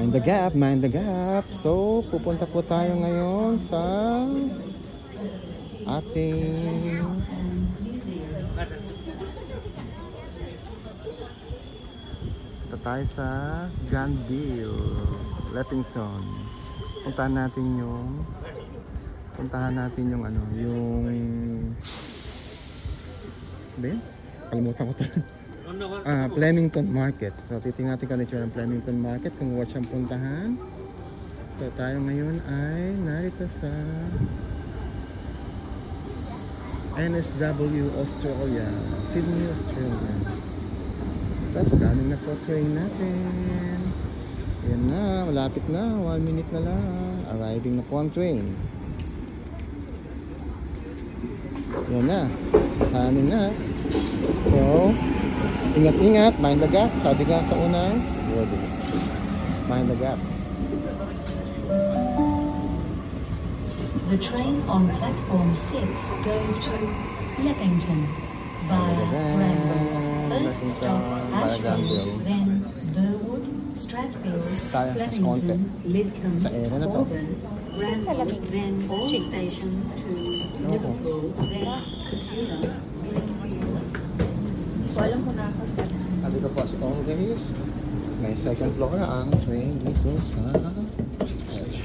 Mind the gap, mind the gap. So, pupunta po tayo ngayon sa ating ito tayo sa Granville, Leppington. Puntahan natin yung ano, yung ben? Kalimutan ko ito. Flemington Market. So, titingnan natin kung ano yung Flemington Market, kung what siyang puntahan. So, tayo ngayon ay narito sa NSW Australia, Sydney, Australia. So, pagkanin na po train natin. Ayan na, malapit na, 1 minute na lang. Arriving na po ang train. Ayan na, pagkanin na. So, ingat-ingat, mind the gap. Sabi nga sa unang wordings, mind the gap. The train on platform 6 goes to Leppington via Granville. First stop Ashfield, then Burwood, Strathfield, Flemington, Lidcombe, Auburn, Granville, then all stations to Liverpool, then Casino, Glenfield. Alam ko na ako. Sabi ko po as always, may second floor ang train dito sa Australia.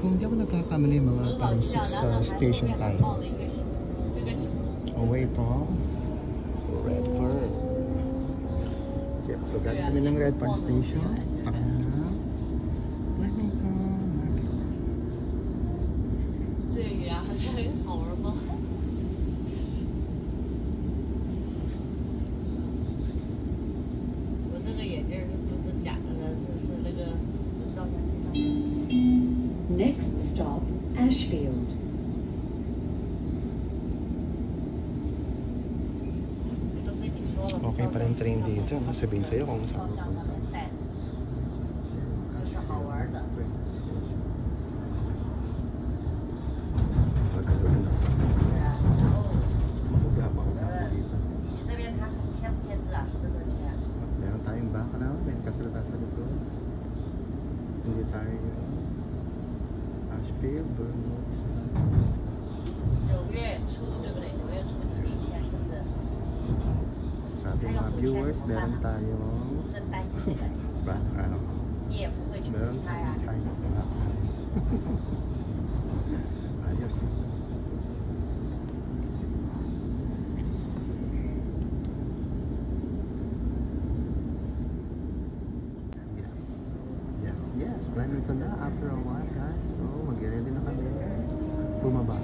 Kung hindi ako nagkakamali, mga pang 6 station tayo. Away from Redfern. Yep, so galing kami ng Redfern Station. Flemington Market. 对呀，这个好玩吗？ 我这个眼镜不是假的，是那个照相机上的。 Next stop, Ashfield. Okay pa rin train dito. Sabihin sa'yo kung saan pupunta. Meron tayong background, may kasalata sa likod. Hindi tayo Ashfield, Burwood. 9月初，对不对？9月初以前是不是？ Sa ating mga viewers, meron tayong 正担心这个， background. 你也不会去 Meron 理他呀 tayong。China sa background. Ayos. Yes, Flemington na after a while, guys. So, mag-ready na kami. Bumaba.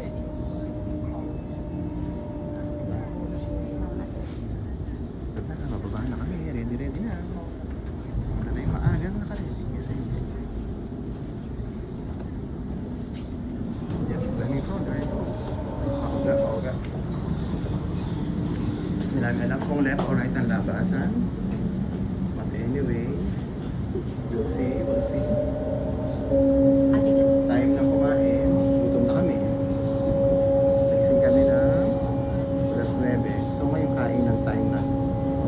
Ganda na, mababa na kami. Ready na. Wala na yung maaga na naka-ready. Yes, hindi. Yes, Flemington, right? Ahoga. Hindi namin alam kung left or right ang labasan. But anyway, we'll see. Time na kumain. Gutom na kami. Nagising kami ng alas 9. So ngayon kain ng time na.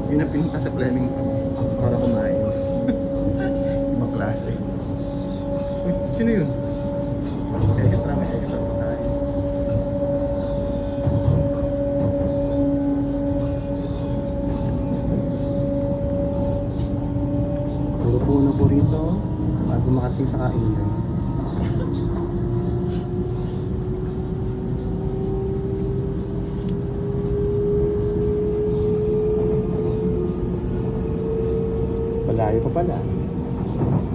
Yun ang pinunta sa Flemington para kumain. Ibang klase. Uy, sino yun? May extra pa tayo. Puro puno po rito bago makating sa kainan. Malayo pa pala.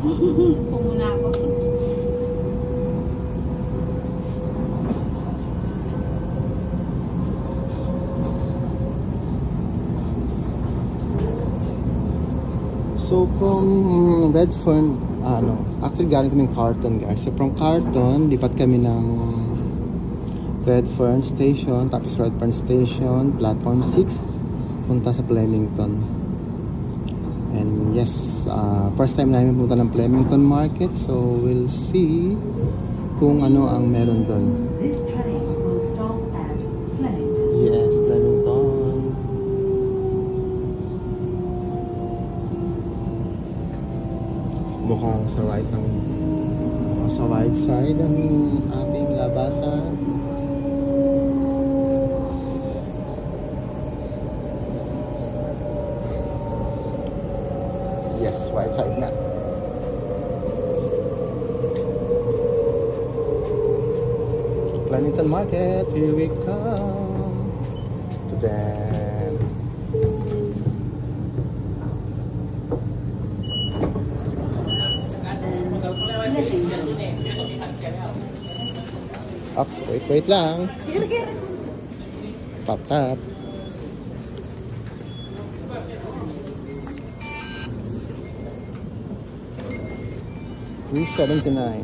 Pumuna ako. So from Redfern, actually galing kaming Carlton, guys. So from Carlton, lipat kami ng Redfern Station, tapos Redfern Station, platform 6. punta sa Flemington. And yes, first time namin punta ng Flemington Market, so we'll see kung ano ang meron doon. This train will stop at Flemington. Yes, Flemington. Mukhang sa right side ang ating labasan. Yes, right side nga. Flemington Market, here we come to them. Ops, wait lang. Pop top. $3.79.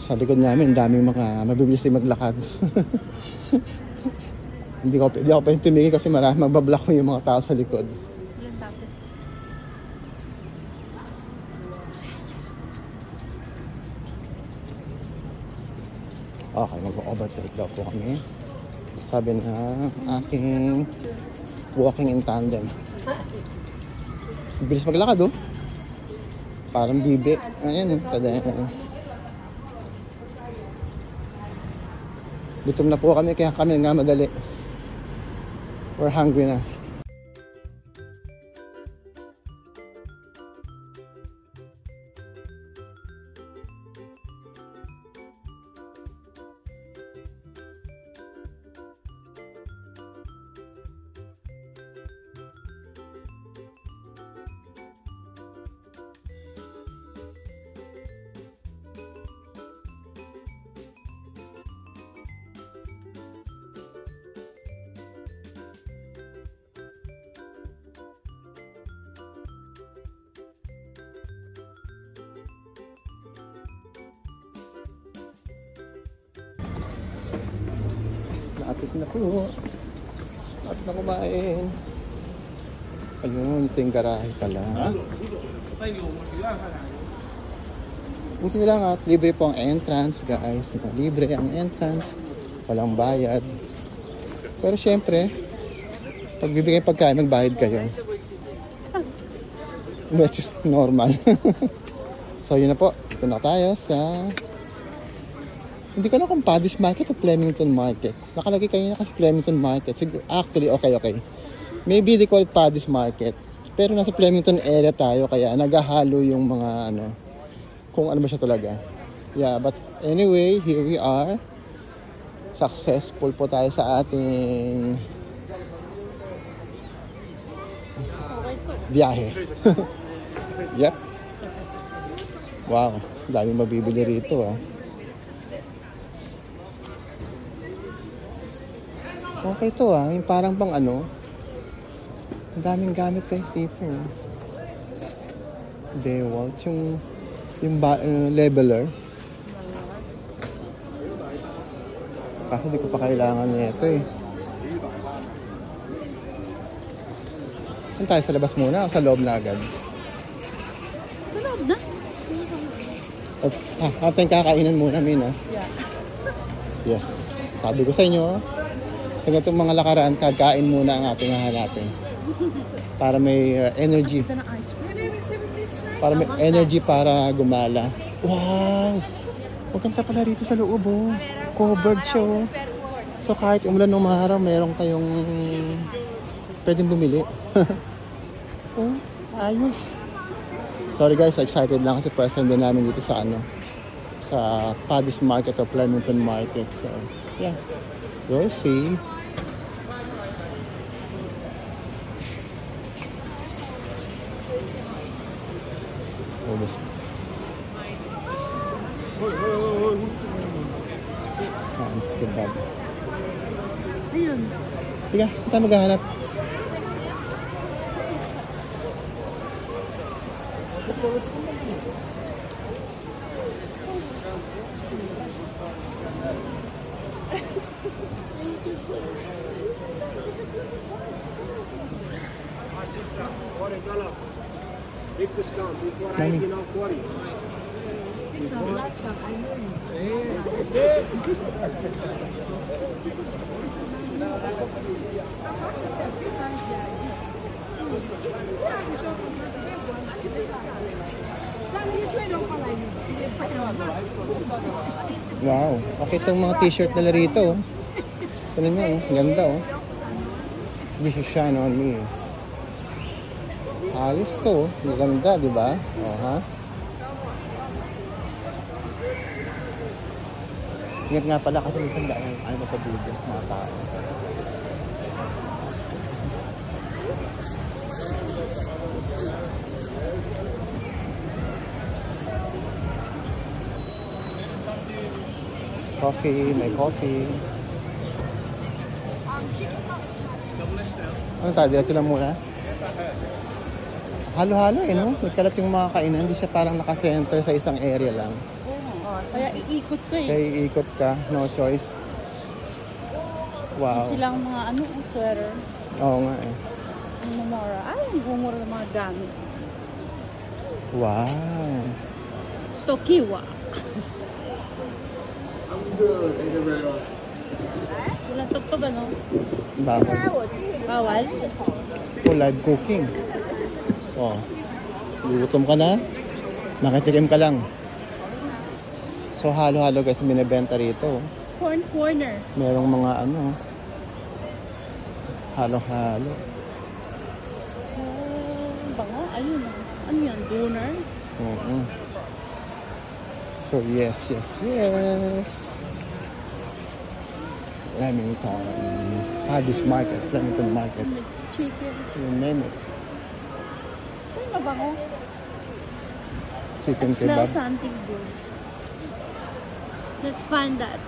Sa likod namin, daming mga mabibilis din maglakad. Hindi ako pwedeng tumingin kasi marami magbablock ko yung mga tao sa likod. Okay, mag-overtake daw po kami. Sabi na aking walking in tandem. Bilis maglakad oh. Parang bibi. Ayan, tada. Gutom na po kami, kaya kami nga madali. We're hungry na. Lapit na po. Lapit na kumain. Ayun, ito yung garahe pala. Buti lang at libre po ang entrance, guys. Libre ang entrance. Walang bayad. Pero syempre, pag bibigay pagkain, magbayad kayo. Which is normal. So yun na po. Ito na tayo sa... Hindi ko na kung Paddy's Market o Flemington Market. Nakalagay kayo na kasi Flemington Market. Actually, okay. Maybe they call it Paddy's Market. Pero nasa Flemington area tayo, kaya naghahalo yung mga ano, kung ano ba siya talaga. Yeah, but anyway, here we are. Successful po tayo sa ating biyahe. Yep. Wow, daming mabibili rito ah. Okay to ah, yung parang pang ano, ang daming gamit guys dito. DeWalt, yung leveler. Kasi di ko pa kailangan nito eh. Saan tayo, sa labas muna o sa loob na agad? Sa loob na? Ating kakainan muna, Min ah. Yeah. Yes, sabi ko sa inyo, pag itong mga lakaran, kakain muna ang ating hahanapin. Para may energy. Para may energy para gumala. Wow! Maganda pala rito sa loob oh. Covered siya oh. So kahit umulan ng maharaw, meron kayong pwedeng bumili. Oh, ayos. Sorry guys, excited lang kasi first time din namin dito sa ano, sa Paddy's Market o Flemington Market. So, yeah. We'll see. Ubus. Hans kebab. Ayun. Tiga, kita maghahanap. Big discount before Nani? 19 or 40. Wow. Okay itong mga t-shirt nila rito. Oh. Tignan nyo, oh. Ganda oh. This is shine on me. Ayos to. Maganda, di ba? Oh, ha? Ingat nga pala kasi minsan dahil ano pa video, mga tao. Coffee, may coffee. Ano tayo? Diretso lang muna? Halo-halo eh, no? Nagkalat yung mga kainan. Hindi siya parang nakasenter sa isang area lang. Kaya iikot ko eh. Kaya iikot ka. No choice. Wow. Silang mga ano, sweater. Oo nga eh. Ang mamura. Ay, ang humura ng mga gamit. Wow. Tokiwa. I'm good. Thank you very much. Walang tugtog ano? Bawal. Bawal? Oh, live cooking. Oh. Gutom ka na? Makitikim ka lang. So halo-halo guys, binibenta rito. Corn corner. Merong mga ano, halo-halo. Bango? Ayun. Ano yan? Doner? Oo. So yes. Remington. This market, Remington market. Chicken. You name it. Ay, mabango. Chicken I smell kebab. something good. Let's find that.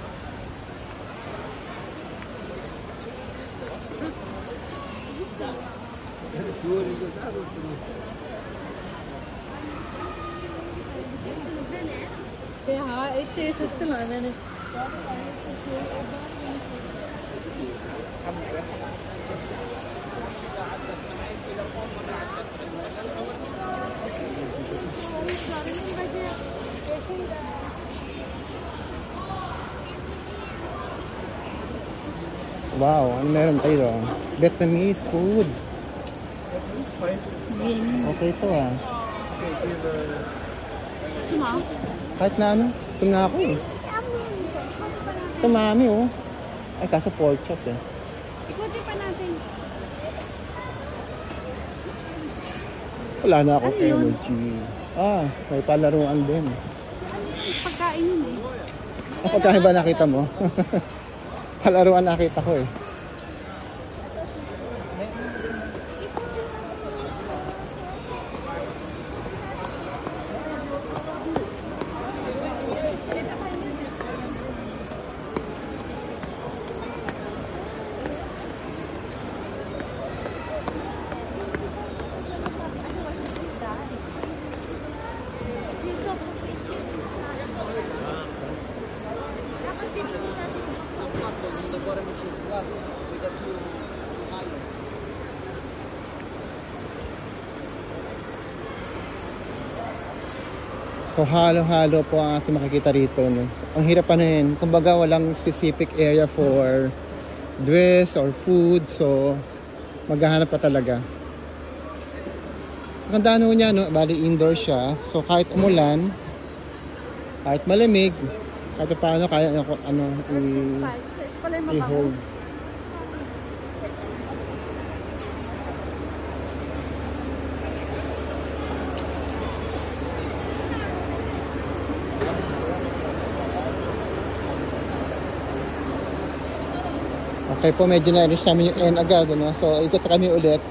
Yeah, it tastes similar. Wow, ano meron tayo? Vietnamese food. Okay to ah. Suma? Kahit na ano, ito na ako eh. Ito mami oh. Ay kaso pork chop eh. Ikutin pa natin. Wala na akong Ano yun? energy. Ah, may palaruan din. Pagkain yun eh. Kapag ba nakita mo? Palaruan nakita ko eh. So halo-halo po ang ating makikita rito. No? Ang hirap pa rin. Kumbaga walang specific area for dress or food. So maghahanap pa talaga. Kakandaan niya, no? Bali indoor siya. So kahit umulan, kahit malamig, kahit paano kaya i-hold. Okay po, medyo na-reach namin yung end agad. Ano? So, ikot kami ulit.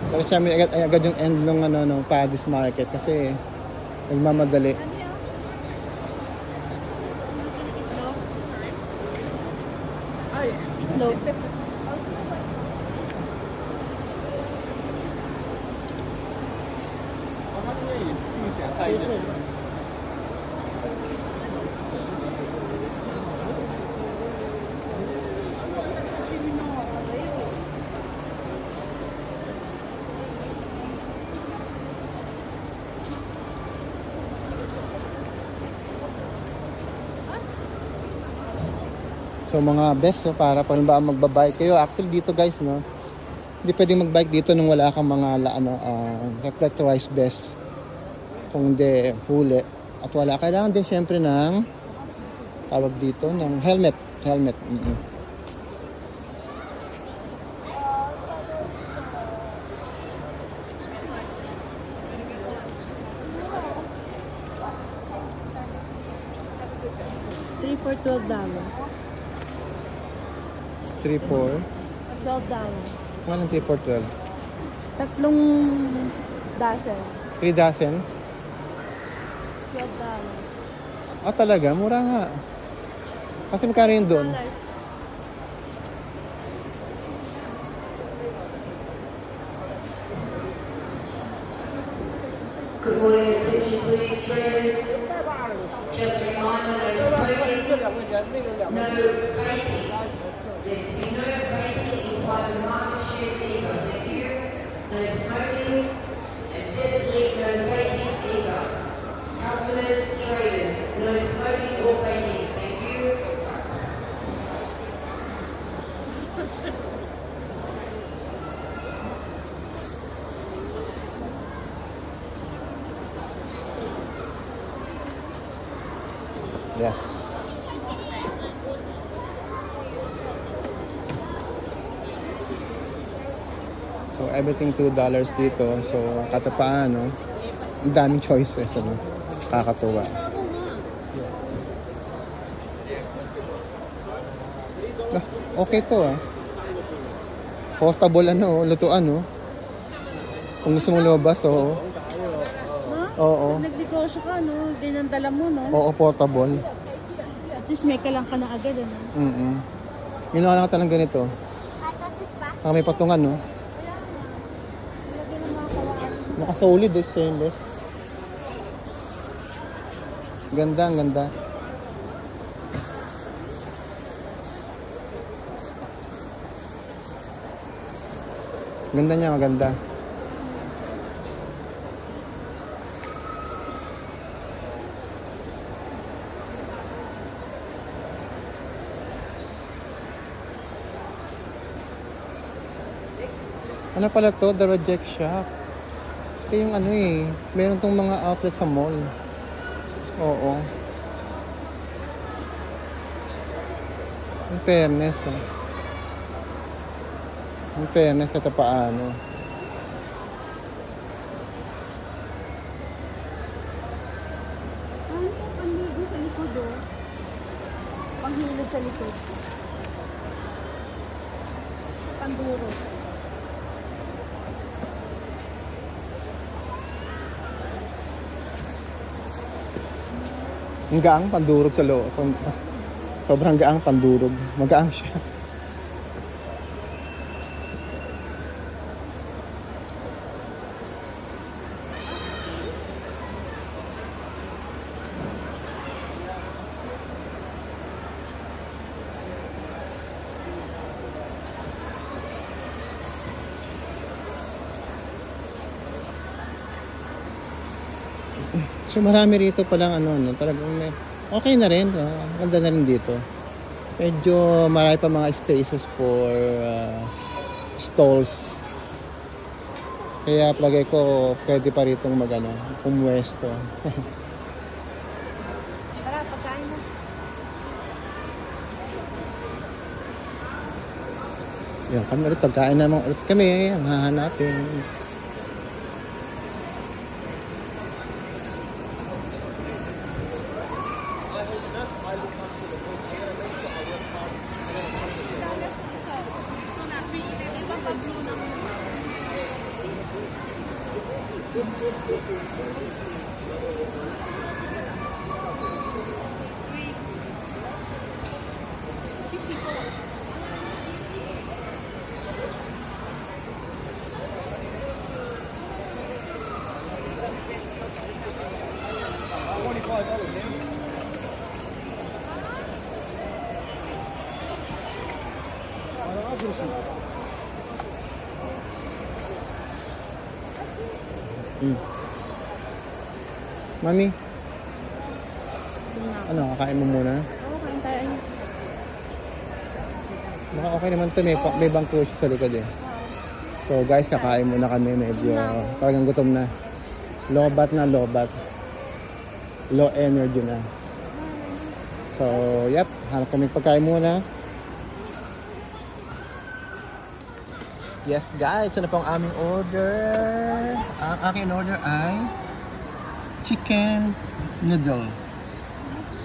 Pero siya may agad yung end ng ano, ng Paddy's Market kasi nagmamadali. Itlog. So mga best, so, para pag ba magbabike kayo, actually dito guys, no, hindi pwedeng magbike dito nung wala kang mga reflectorized vest. Kung hindi, huli. At wala, kailangan din syempre ng tawag dito, ng helmet. For $12. $3 for? $12. Walang 3 for 12. Tatlong dozen. 3 dozen? $12. Ah, talaga? Mura nga. Kasi magkano yun doon? Good morning, attention please, friends. Just a reminder, no vaping. There's to be no vaping inside the market share either. Thank you. No smoking, and definitely no vaping either. Customers, traders, no smoking or vaping. Thank you. Yes. So everything $2 dito. So katapaano, ang daming choices, ano. Kakatuwa. Ah, okay to ah. Portable ano, lutuan oh. Kung gusto mo lumabas, oo. Oo. Nagnegosyo ka, no? Dinandala mo, no? Oo, portable. At least may kalang ka na agad, ano? Minuha lang ka talang ganito. May patungan, no? Naka-solid, stainless. Ganda, ang ganda. Ganda niya, maganda. Ano pala to? The Reject Shop. Ito yung ano eh. Meron tong mga outlet sa mall. Oo. In fairness oh. In fairness kata paano. Ano? Panligo sa likod, oh. Panghilod sa likod. Panduro. Ang gaang pandurog sa loob. Sobrang gaang pandurog. Magaang siya. So marami rito palang ano, no, talagang may, okay na rin, ganda na rin dito. Medyo marami pa mga spaces for stalls. Kaya palagay ko pwede pa rito magano, pumwesto. Tara, pagkain mo. Yan, kami ulit, pagkain naman ulit kami, ang hahanapin. Mami? Ano, kakain mo muna? Oo, kain tayo. Baka okay naman to, may bangko siya sa likod eh. So guys, kakain muna kami, medyo talagang gutom na. Lobat na lobat. Low energy na. So, yep, hanap kami pagkain muna. Yes guys, ano po ang aming order? Ang aking order ay chicken noodle.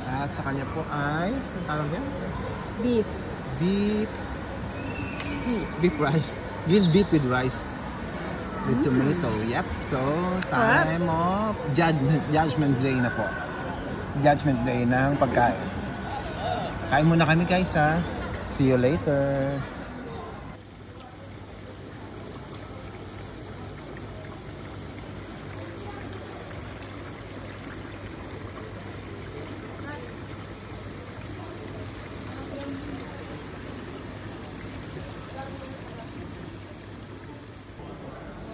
At sa kanya po ay, ang tawag yan? Beef. Beef rice. Grilled beef with rice. With tomato. Yep. So, time of judgment day na po. Judgment day ng pagkain. Kain muna kami guys ha. See you later.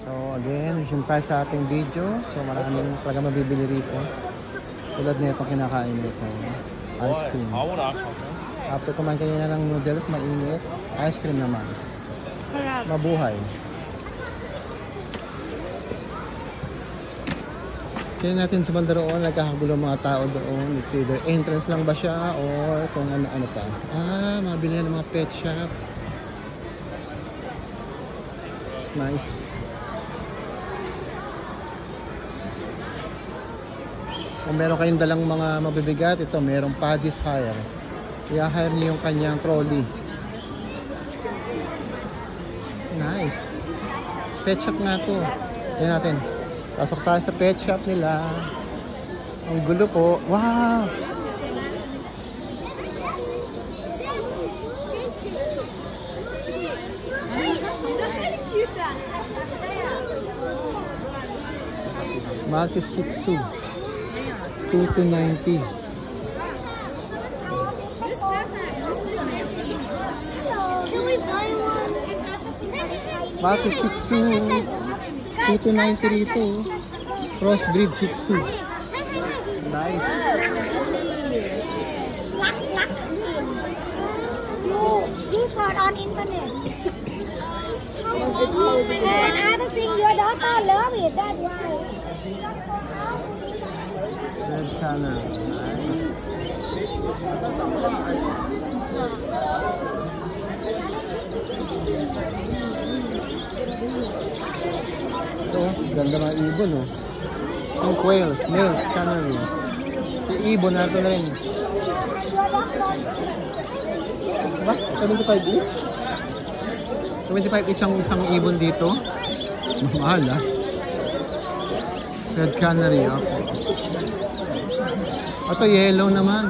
So again, resume tayo sa ating video. So maraming talaga mabibili rito. Tulad na itong kinakain nito. Ice cream. After kumain kanina ng noodles, mainit. Ice cream naman. Mabuhay. Tingnan natin sa banda roon, nagkakagulo mga tao doon. It's either entrance lang ba siya or kung ano-ano pa. Ah, mabili ng mga pet shop. Nice. Kung meron kayong dalang mga mabibigat, ito merong Paddy's Hire. I-hire niyo yung kanyang trolley. Nice. Pet shop nga to. Tingnan natin. Pasok tayo sa pet shop nila. Ang gulo po. Wow! Maltese Shih Tzu. 2 to 90. Maltese Shih Tzu. 2 to 90 rito. Crossbreed Shih Tzu. Nice. You saw it on internet. And I think your daughter love it. That's why. Red Channel. Nice. Ito, ganda mga ibon oh. Yung quails, males, canary. Yung ibon, narito na rin. Diba? 75 each? 75 each ang isang ibon dito. Mahal ah. Red canary ako. Ito yellow naman.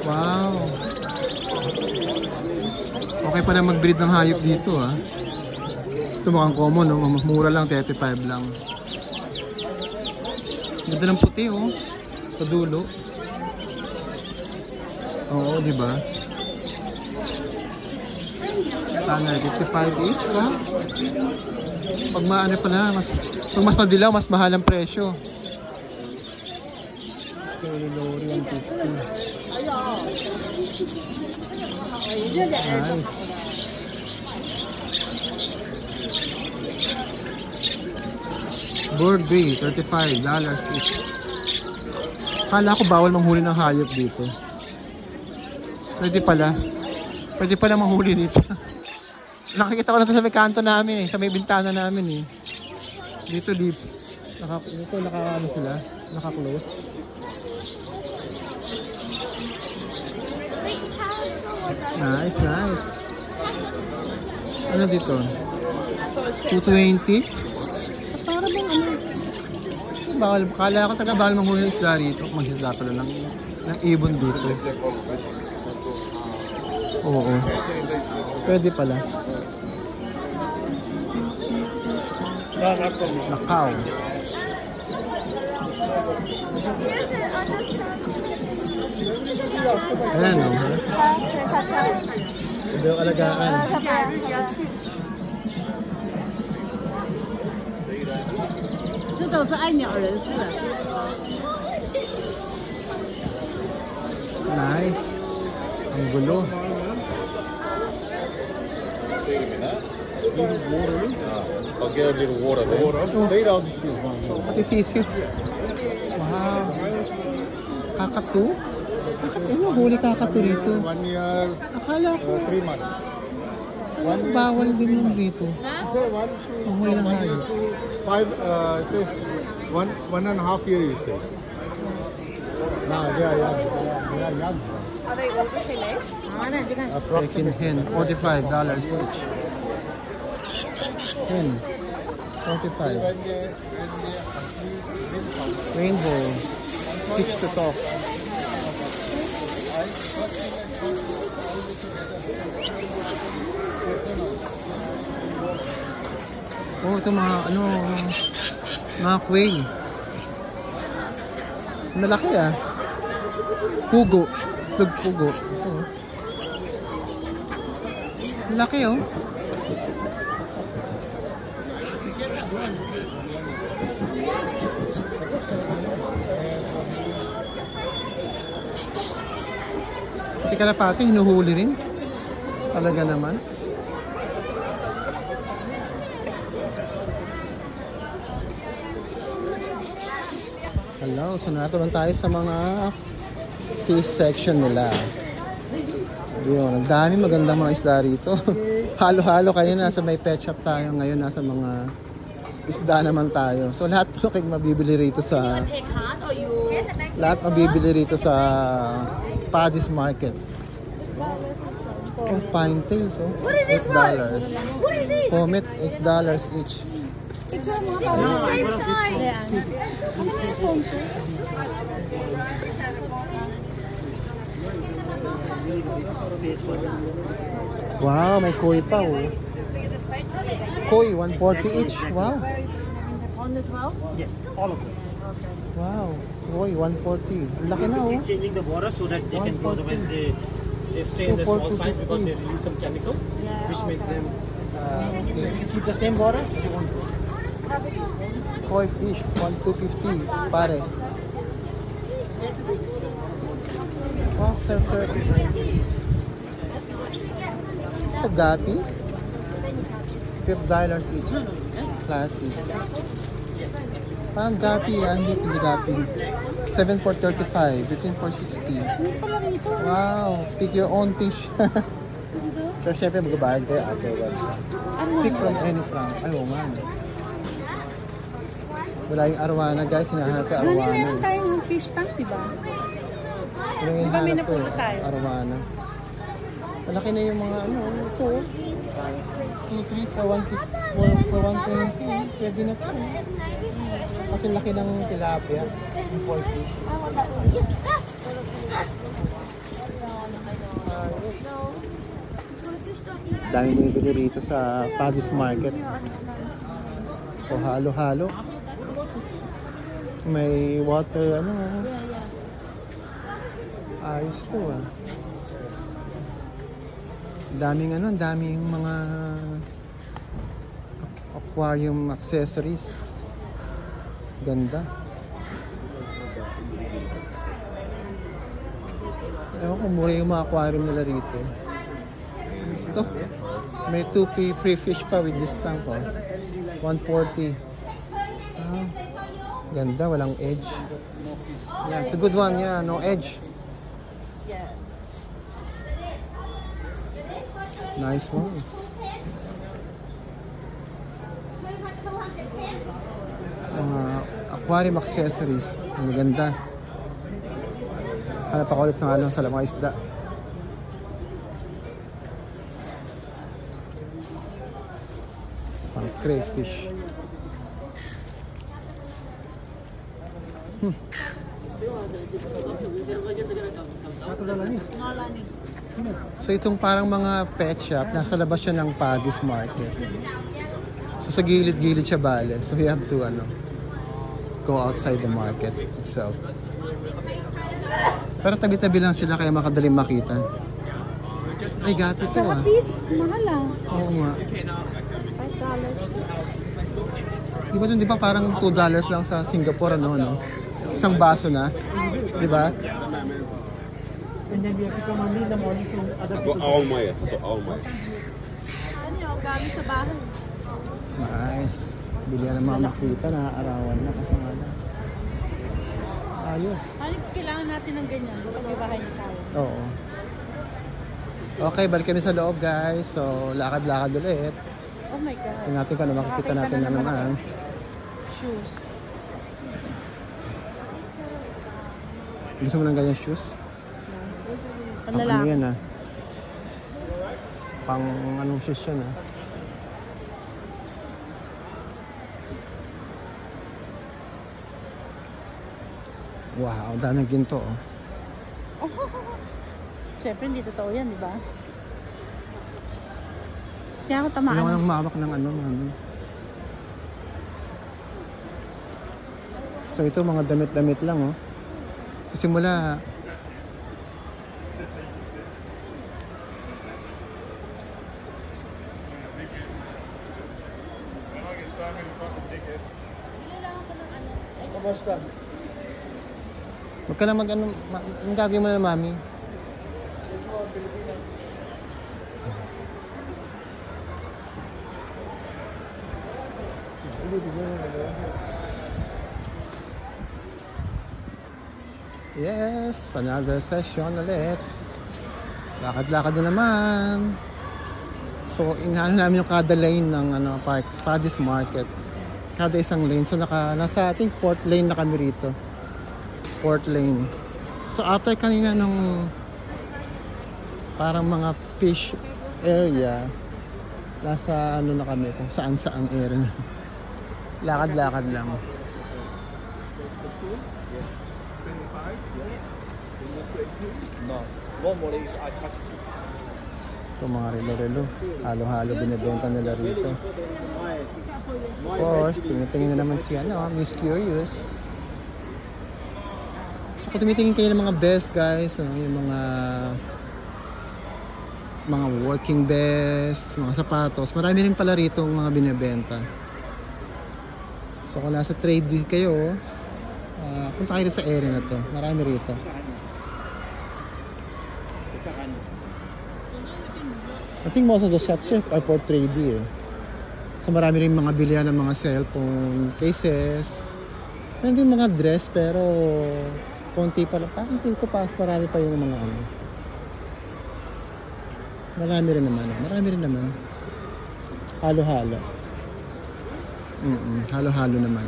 Wow. Okay pala mag-breed ng hayop dito ah. Ito mukhang common no? Mura lang, 35 lang. Ganda ng puti oh. Sa dulo. Oo, di ba? Sana 55 each ba? Pag maano pala, pag mas madilaw, mas mahal ang presyo. Lorian 50. Nice. Bird Bay, $35 each. Kala ko bawal manghuli ng hayop dito. Pwede pala. Pwede pala manghuli dito. Nakikita ko na ito sa may kanto namin eh. Sa may bintana namin eh. Dito deep. Dito ano sila. Naka-close. Nice, nice. Ano dito? 220? Para bang ano? bawal. Kala ko talaga bawal manghuli ng isda rito. Mag-isda pala ng ibon dito. Oo. Pwede pala. Nakaw. Ayan o. Ito yung alagaan. Nice. Ang gulo. I'll get a little water there. Later I'll just use one. Pati sisiw. Wow. Kakatu? Bakit huli kakatu rito? 1 year, Akala ko 3 months. bawal din yung dito. Say Ang huli ng hayop. 1.5 year you say. Nah, they are young. Are they all the same age? Chicken hen, $45 each. Hen, 45. Rainbow, teach to talk. Oh, ito mga mga quail. Malaki ah. Pugo. Pugo. Ito. Malaki oh. Pati kalapati, hinuhuli rin. Talaga naman. Hello, so natuloy tayo sa mga fish section nila. Yun, ang dami magandang mga isda rito. Halo-halo kayo, nasa may pet shop tayo. Ngayon nasa mga isda naman tayo. So lahat po kayo mabibili rito sa Paddy's Market. Oh, pinetails, oh. What is this $8. What is this? Pommet, $8 each. It's all mga parang same size. Ano na yung phone ko? Wow, may koi pa, oh. Koi, 140 each. Wow. On as well? Yes, all of them. Wow. Koi, 140. Laki na, oh. Keep changing the water so that they can go, otherwise they stay in the small size because they release some chemical, which makes them. If you keep the same water, they won't grow. Koi fish, 1,250 pares. Wow, sir. Ito, gapi. $5 each. Platis. Parang gapi yan, hindi gapi. 7 for 35, 15 for 60. Wow, pick your own fish. Pero syempre magbabayad kayo afterwards. Pick from any frank. Ay, oh man. Wala yung arwana, guys. Hinahanap ko arwana. Meron tayong fish tank, diba? Wala yung Di ba may hinahanap ko, napunta tayo? arwana. Malaki na yung mga ito. 2, 3, for 120. Pwede na ito. Kasi laki ng tilapia. Yung 4 fish. Dami bumibili rito sa Paddy's Market. So halo-halo. May water, ayos to ah. Daming daming mga aquarium accessories. Ganda. Ewan ko, mura yung mga aquarium nila rito. Ito, may 2 free fish pa with this tank, oh. 140. Ah, ganda, walang edge. Yeah, it's a good one, yeah, no edge. Nice one. Mga aquarium accessories. Ang ganda. Hanap ako ulit sa mga isda. Pang crayfish. So itong parang mga pet shop, nasa labas siya ng Paddy's Market. So sa gilid-gilid siya bale. So you have to go outside the market itself. Pero tabi-tabi lang sila kaya makadaling makita. Ay, gato to ah. Piece, mahal ah. Oo nga. $5. Di ba parang $2 lang sa Singapore, no? Isang baso na. Di ba? And then we have to come only in the morning so other Ako people. Aomay. Ako Aomay. Ano yung gamit sa bahay? Nice. Bilihan ng mga makita na arawan na kasi nga na. Ayos. Ano kailangan natin ng ganyan? Kapag may bahay na tayo. Oo. Okay, balik kami sa loob guys. So, lakad-lakad ulit. Oh my God. Tingnan natin kung ano makikita natin na naman. Shoes. Gusto mo ng ganyan shoes? Ang ano Panlalaki. yan ah. Pang anong shoes yan ah. Wow, ang daming ginto oh. Siyempre, hindi totoo yan, di ba? Kaya ako Hindi tamaan. ako nang mawak ng ano, mami. So ito mga damit-damit lang oh. Sa simula Basta. Huwag ka lang mag-ano, ang gagawin mo na mami. Yes, another session ulit. Lakad-lakad na naman. So, inaano namin yung kada lane ng Paddy's Market. Kada isang lane. So, nasa ating 4th lane na kami rito. 4th lane. So, after kanina nung parang mga fish area, nasa ano na kami, kung saan-saang area. Lakad-lakad lang. Ito mga relo-relo. Halo-halo binibenta nila rito. Of course, tingin na naman si Miss Curious. So kung tumitingin kayo ng mga best guys, yung mga working best, mga sapatos, marami rin pala rito mga binibenta. So kung nasa trade kayo, punta kayo sa area na to. Marami rito. I think most of the shops here are for trade eh. So marami rin mga bilihan ng mga cellphone cases. Meron din mga dress pero konti pa lang. Parang tingin ko pa marami pa yung mga ano. Marami rin naman. Marami rin naman. Halo-halo. Halo-halo naman.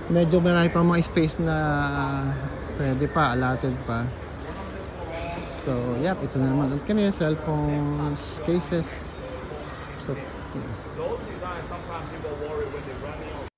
Medyo marami pang mga space na pwede pa, allotted pa. So, yep, ito na naman ulit kami, cellphones, cases. So, Those designs, sometimes people worry when they run out